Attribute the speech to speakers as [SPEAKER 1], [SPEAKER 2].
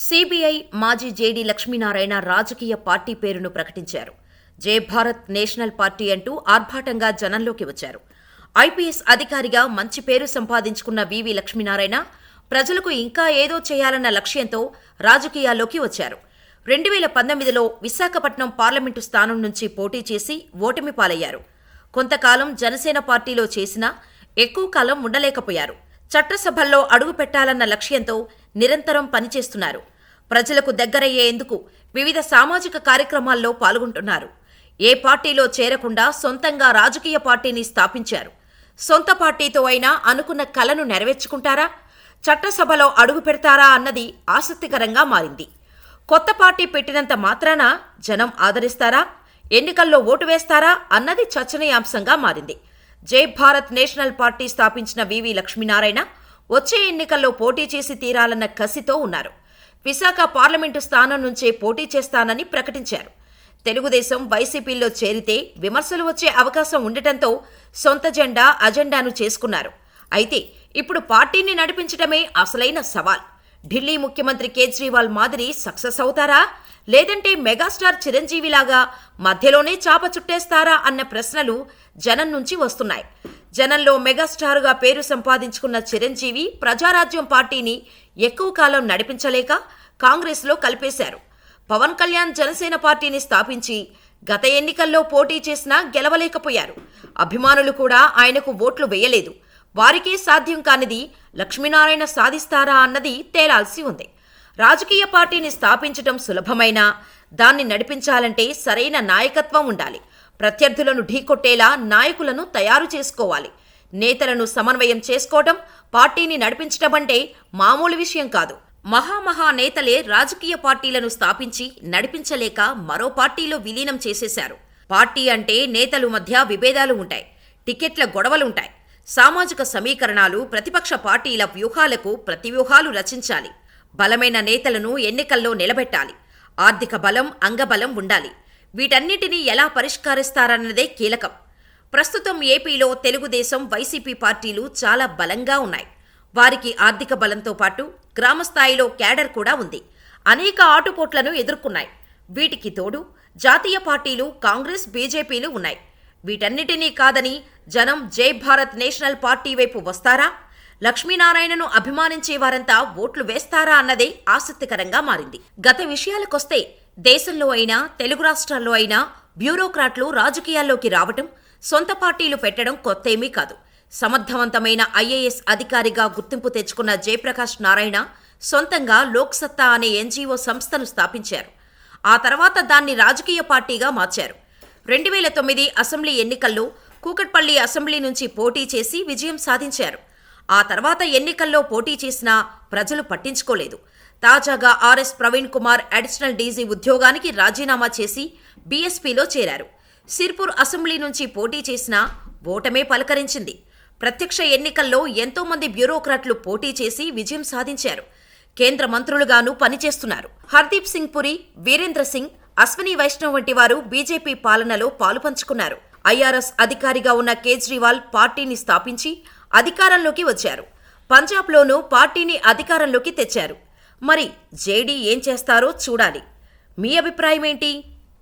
[SPEAKER 1] CBI మాజీ JD Lakshminarayana రాజకీయ party పేరును ప్రకటించారు. జై భారత్ నేషనల్ పార్టీ అంటూ ఆర్భాటంగా జనంలోకి వచ్చారు. ఐపీఎస్ అధికారిగా మంచి పేరు సంపాదించుకున్న వివి లక్ష్మీనారాయణ ప్రజలకు ఇంకా ఏదో చేయాలన్న లక్ష్యంతో రాజకీయాల్లోకి వచ్చారు. 2019లో విశాఖపట్నం పార్లమెంటు స్థానం నుంచి పోటీ చేసి ఓటమి పాలయ్యారు. కొంతకాలం జనసేన పార్టీలో చేసినా ఎక్కువ కాలం ఉండలేకపోయారు. చట్టసభల్లో అడుగు పెట్టాలన్న లక్ష్యంతో నిరంతరం పనిచేస్తున్నారు. ప్రజలకు దగ్గరయ్యేందుకు వివిధ సామాజిక కార్యక్రమాల్లో పాల్గొంటున్నారు. ఏ పార్టీలో చేరకుండా సొంతంగా రాజకీయ పార్టీని స్థాపించారు. సొంత పార్టీతో అయినా అనుకున్న కలను నెరవేర్చుకుంటారా, చట్టసభలో అడుగు పెడతారా అన్నది ఆసక్తికరంగా మారింది. కొత్త పార్టీ పెట్టినంత మాత్రాన జనం ఆదరిస్తారా, ఎన్నికల్లో ఓటు వేస్తారా అన్నది చర్చనీయాంశంగా మారింది. జై భారత్ నేషనల్ పార్టీ స్థాపించిన వివి లక్ష్మీనారాయణ వచ్చే ఎన్నికల్లో పోటీ చేసి తీరాలన్న కసితో ఉన్నారు. విశాఖ పార్లమెంటు స్థానం నుంచే పోటీ చేస్తానని ప్రకటించారు. తెలుగుదేశం వైసీపీల్లో చేరితే విమర్శలు వచ్చే అవకాశం ఉండటంతో సొంత అజెండాను చేసుకున్నారు. అయితే ఇప్పుడు పార్టీని నడిపించడమే అసలైన సవాల్. ఢిల్లీ ముఖ్యమంత్రి కేజ్రీవాల్ మాదిరి సక్సెస్ అవుతారా, లేదంటే మెగాస్టార్ చిరంజీవిలాగా మధ్యలోనే చాప చుట్టేస్తారా అన్న ప్రశ్నలు జనం నుంచి వస్తున్నాయి. జనంలో మెగాస్టారుగా పేరు సంపాదించుకున్న చిరంజీవి ప్రజారాజ్యం పార్టీని ఎక్కువ కాలం నడిపించలేక కాంగ్రెస్లో కలిపేశారు. పవన్ కళ్యాణ్ జనసేన పార్టీని స్థాపించి గత ఎన్నికల్లో పోటీ చేసినా గెలవలేకపోయారు. అభిమానులు కూడా ఆయనకు ఓట్లు వేయలేదు. వారికే సాధ్యం కానిది లక్ష్మీనారాయణ సాధిస్తారా అన్నది తేలాల్సి ఉంది. రాజకీయ పార్టీని స్థాపించడం సులభమైనా దాన్ని నడిపించాలంటే సరైన నాయకత్వం ఉండాలి. ప్రత్యర్థులను ఢీకొట్టేలా నాయకులను తయారు చేసుకోవాలి. నేతలను సమన్వయం చేసుకోవడం, పార్టీని నడిపించడం అంటే మామూలు విషయం కాదు. మహామహా నేతలే రాజకీయ పార్టీలను స్థాపించి నడిపించలేక మరో పార్టీలో విలీనం చేసేశారు. పార్టీ అంటే నేతలు మధ్య విభేదాలు ఉంటాయి, టికెట్ల గొడవలుంటాయి, సామాజిక సమీకరణాలు, ప్రతిపక్ష పార్టీల వ్యూహాలకు ప్రతివ్యూహాలు రచించాలి. బలమైన నేతలను ఎన్నికల్లో నిలబెట్టాలి. ఆర్థిక బలం, అంగబలం ఉండాలి. వీటన్నిటినీ ఎలా పరిష్కరిస్తారన్నదే కీలకం. ప్రస్తుతం ఏపీలో తెలుగుదేశం, వైసీపీ పార్టీలు చాలా బలంగా ఉన్నాయి. వారికి ఆర్థిక బలంతో పాటు గ్రామస్థాయిలో క్యాడర్ కూడా ఉంది. అనేక ఆటుపోట్లను ఎదుర్కొన్నాయి. వీటికి తోడు జాతీయ పార్టీలు కాంగ్రెస్, బీజేపీలు ఉన్నాయి. వీటన్నిటినీ కాదని జనం జై భారత్ నేషనల్ పార్టీ వైపు వస్తారా, లక్ష్మీనారాయణను అభిమానించే వారంతా ఓట్లు వేస్తారా అన్నదే ఆసక్తికరంగా మారింది. గత విషయాలకొస్తే దేశంలో అయినా తెలుగు రాష్ట్రాల్లో అయినా బ్యూరోక్రాట్లు రాజకీయాల్లోకి రావటం, సొంత పార్టీలు పెట్టడం కొత్తేమీ కాదు. సమర్థవంతమైన ఐఏఎస్ అధికారిగా గుర్తింపు తెచ్చుకున్న జయప్రకాష్ నారాయణ సొంతంగా లోక్సత్తా అనే ఎన్జీఓ సంస్థను స్థాపించారు. ఆ తర్వాత దాన్ని రాజకీయ పార్టీగా మార్చారు. 2009 అసెంబ్లీ ఎన్నికల్లో కూకట్పల్లి అసెంబ్లీ నుంచి పోటీ చేసి విజయం సాధించారు. ఆ తర్వాత ఎన్నికల్లో పోటీ చేసినా ప్రజలు పట్టించుకోలేదు. తాజాగా RS Praveen Kumar additional DG ఉద్యోగానికి రాజీనామా చేసి బీఎస్పీలో చేరారు. సిర్పూర్ అసెంబ్లీ నుంచి పోటీ చేసినా ఓటమే పలకరించింది. ప్రత్యక్ష ఎన్నికల్లో ఎంతోమంది బ్యూరోక్రాట్లు పోటీ చేసి విజయం సాధించారు. కేంద్ర మంత్రులుగాను పనిచేస్తున్నారు. హర్దీప్ సింగ్ పురి, వీరేంద్ర సింగ్, అశ్విని వైష్ణవ్ వంటి వారు బీజేపీ పాలనలో పాలుపంచుకున్నారు. ఐఆర్ఎస్ అధికారిగా ఉన్న కేజ్రీవాల్ పార్టీని స్థాపించి అధికారంలోకి వచ్చారు. పంజాబ్లోనూ పార్టీని అధికారంలోకి తెచ్చారు. మరి జేడీ ఏం చేస్తారో చూడాలి. మీ అభిప్రాయం ఏంటి?